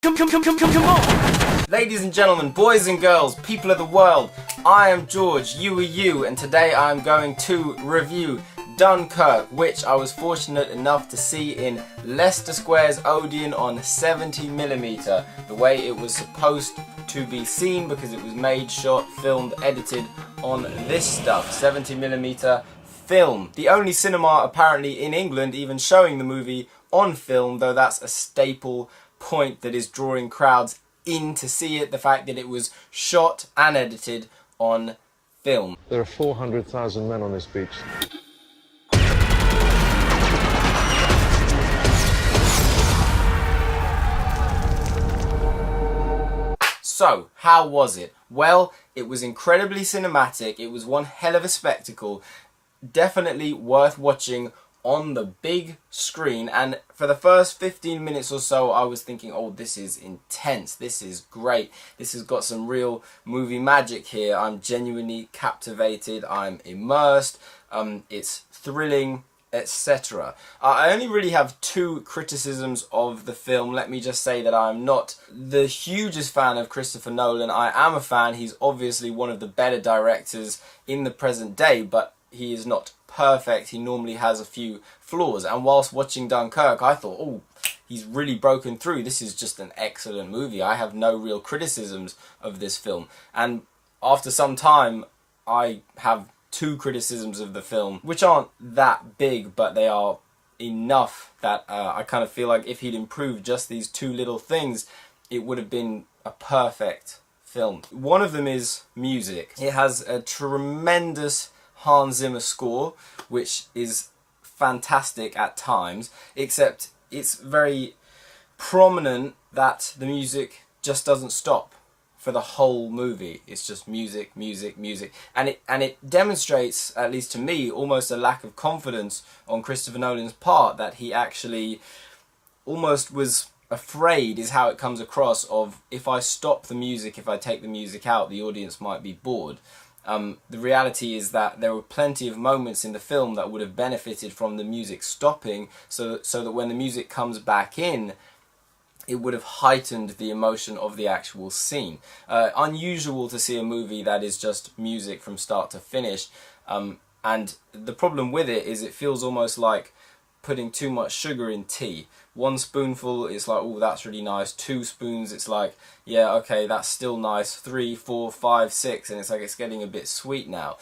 Come on! Ladies and gentlemen, boys and girls, people of the world, I am George, you are you, and today I am going to review Dunkirk, which I was fortunate enough to see in Leicester Square's Odeon on 70mm, the way it was supposed to be seen because it was made, shot, filmed, edited on this stuff, 70mm film. The only cinema apparently in England even showing the movie on film, though that's a staple point that is drawing crowds in to see it, the fact that it was shot and edited on film. There are 400,000 men on this beach. So, how was it? Well, it was incredibly cinematic, it was one hell of a spectacle, definitely worth watching on the big screen, and for the first 15 minutes or so I was thinking, oh, this is intense, this is great, this has got some real movie magic here, I'm genuinely captivated, I'm immersed, it's thrilling, etc. I only really have two criticisms of the film. Let me just say that I'm not the hugest fan of Christopher Nolan. I am a fan, he's obviously one of the better directors in the present day, but he is not perfect, he normally has a few flaws, and whilst watching Dunkirk I thought, oh, he's really broken through, this is just an excellent movie, I have no real criticisms of this film. And after some time I have two criticisms of the film, which aren't that big, but they are enough that I kind of feel like if he'd improved just these two little things, it would have been a perfect film. One of them is music. It has a tremendous Hans Zimmer score, which is fantastic at times, except it's very prominent that the music just doesn't stop for the whole movie. It's just music, music, music, and it demonstrates, at least to me, almost a lack of confidence on Christopher Nolan's part, that he actually almost was afraid, is how it comes across, of if I stop the music, if I take the music out, the audience might be bored. The reality is that there were plenty of moments in the film that would have benefited from the music stopping, so that when the music comes back in, it would have heightened the emotion of the actual scene. Unusual to see a movie that is just music from start to finish, and the problem with it is it feels almost like putting too much sugar in tea. One spoonful, it's like, oh, that's really nice. 2 spoons, it's like, yeah, okay, that's still nice. 3, 4, 5, 6, and it's like it's getting a bit sweet now.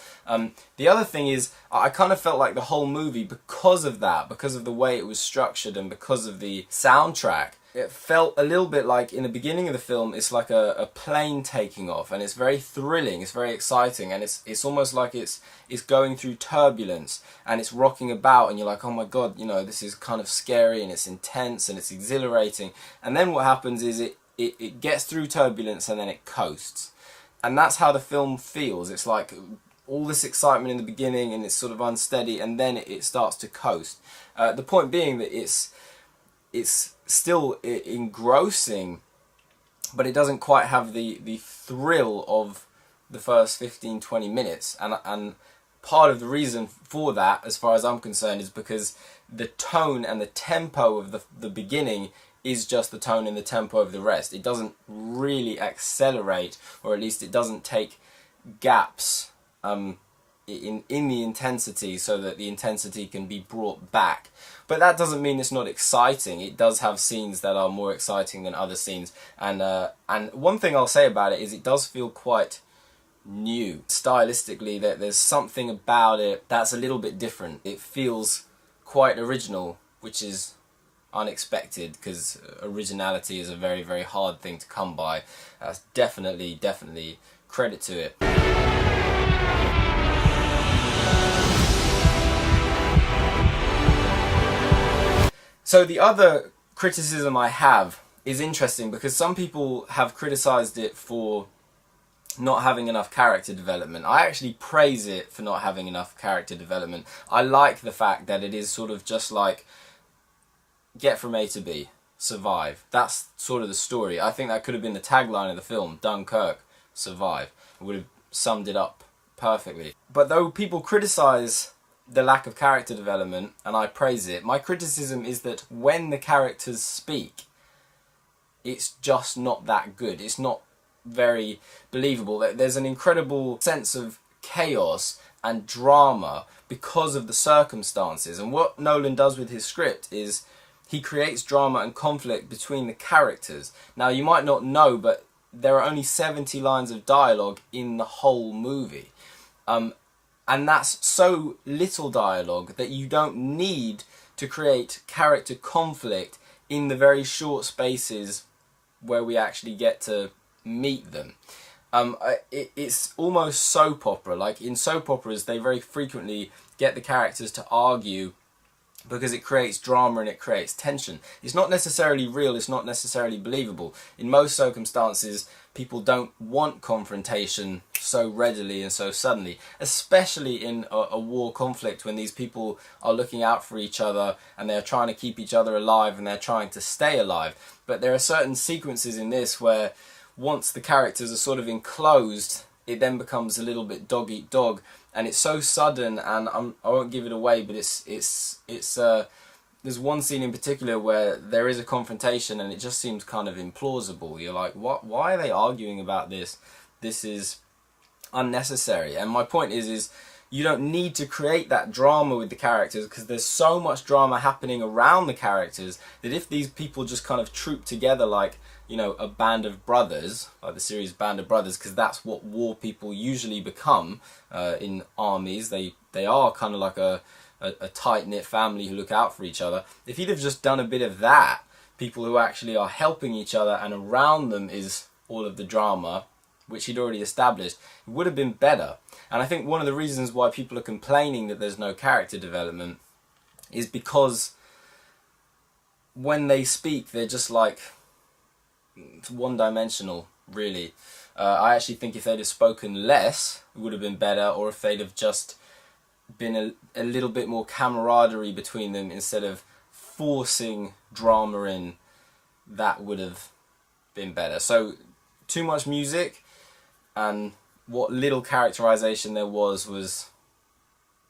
The other thing is, I kind of felt like the whole movie, because of that, because of the way it was structured and because of the soundtrack, it felt a little bit like in the beginning of the film it's like a plane taking off, and it's very thrilling, it's very exciting, and it's almost like it's going through turbulence and it's rocking about, and you're like, oh my god, you know, this is kind of scary and it's intense and it's exhilarating. And then what happens is it gets through turbulence and then it coasts, and that's how the film feels. It's like all this excitement in the beginning and it's sort of unsteady, and then it starts to coast. The point being that it's still engrossing, but it doesn't quite have the thrill of the first 15-20 minutes, and part of the reason for that, as far as I'm concerned, is because the tone and the tempo of the beginning is just the tone and the tempo of the rest. It doesn't really accelerate, or at least it doesn't take gaps in the intensity so that the intensity can be brought back. But that doesn't mean it's not exciting. It does have scenes that are more exciting than other scenes, and one thing I'll say about it is it does feel quite new. Stylistically, there's something about it that's a little bit different. It feels quite original, which is unexpected, because originality is a very, very hard thing to come by. That's definitely credit to it. So the other criticism I have is interesting, because some people have criticised it for not having enough character development. I actually praise it for not having enough character development. I like the fact that it is sort of just like, get from A to B, survive. That's sort of the story. I think that could have been the tagline of the film, Dunkirk, survive. It would have summed it up perfectly. But though people criticise the lack of character development, and I praise it, my criticism is that when the characters speak, it's just not that good. It's not very believable. There's an incredible sense of chaos and drama because of the circumstances. And what Nolan does with his script is he creates drama and conflict between the characters. Now, you might not know, but there are only 70 lines of dialogue in the whole movie. And that's so little dialogue that you don't need to create character conflict in the very short spaces where we actually get to meet them. It's almost soap opera. Like in soap operas, they very frequently get the characters to argue because it creates drama and it creates tension. It's not necessarily real, it's not necessarily believable. In most circumstances, people don't want confrontation so readily and so suddenly, especially in a war conflict when these people are looking out for each other and they're trying to keep each other alive and they're trying to stay alive. But there are certain sequences in this where once the characters are sort of enclosed, it then becomes a little bit dog eat dog, and it's so sudden. And I won't give it away, but there's one scene in particular where there is a confrontation and it just seems kind of implausible. You're like, what? Why are they arguing about this? This is unnecessary. And my point is you don't need to create that drama with the characters because there's so much drama happening around the characters that if these people just kind of troop together like, you know, a band of brothers, like the series Band of Brothers, because that's what war people usually become in armies. They are kind of like a tight-knit family who look out for each other. If he'd have just done a bit of that, people who actually are helping each other and around them is all of the drama, which he'd already established, it would have been better. And I think one of the reasons why people are complaining that there's no character development is because when they speak, they're just like, it's one-dimensional, really. I actually think if they'd have spoken less, it would have been better, or if they'd have just been a little bit more camaraderie between them instead of forcing drama in, that would have been better. So, too much music, and what little characterization there was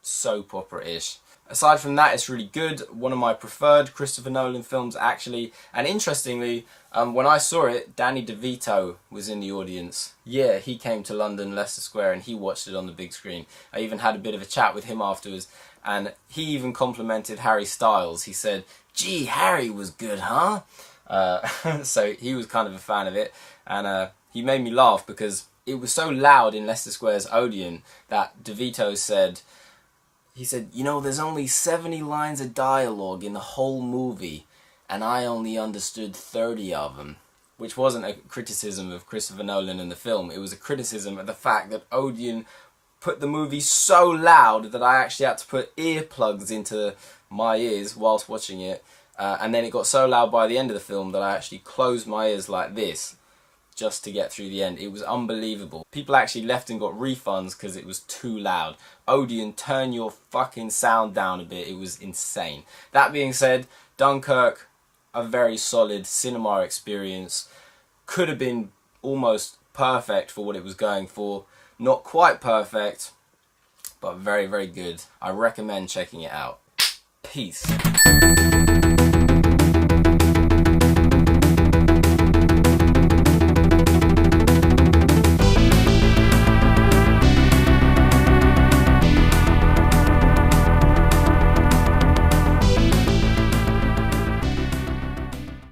soap opera-ish. Aside from that, it's really good. One of my preferred Christopher Nolan films, actually. And interestingly, when I saw it, Danny Devito was in the audience. Yeah, he came to London, Leicester Square, and he watched it on the big screen. I even had a bit of a chat with him afterwards, and he even complimented Harry Styles. He said, "Gee, Harry was good, huh?" So he was kind of a fan of it, and he made me laugh because it was so loud in Leicester Square's Odeon that DeVito said, you know, there's only 70 lines of dialogue in the whole movie, and I only understood 30 of them. Which wasn't a criticism of Christopher Nolan and the film, it was a criticism of the fact that Odeon put the movie so loud that I actually had to put earplugs into my ears whilst watching it, and then it got so loud by the end of the film that I actually closed my ears like this just to get through the end. It was unbelievable. People actually left and got refunds because it was too loud. Odeon, turn your fucking sound down a bit. It was insane. That being said, Dunkirk, a very solid cinema experience. Could have been almost perfect for what it was going for. Not quite perfect, but very, very good. I recommend checking it out. Peace.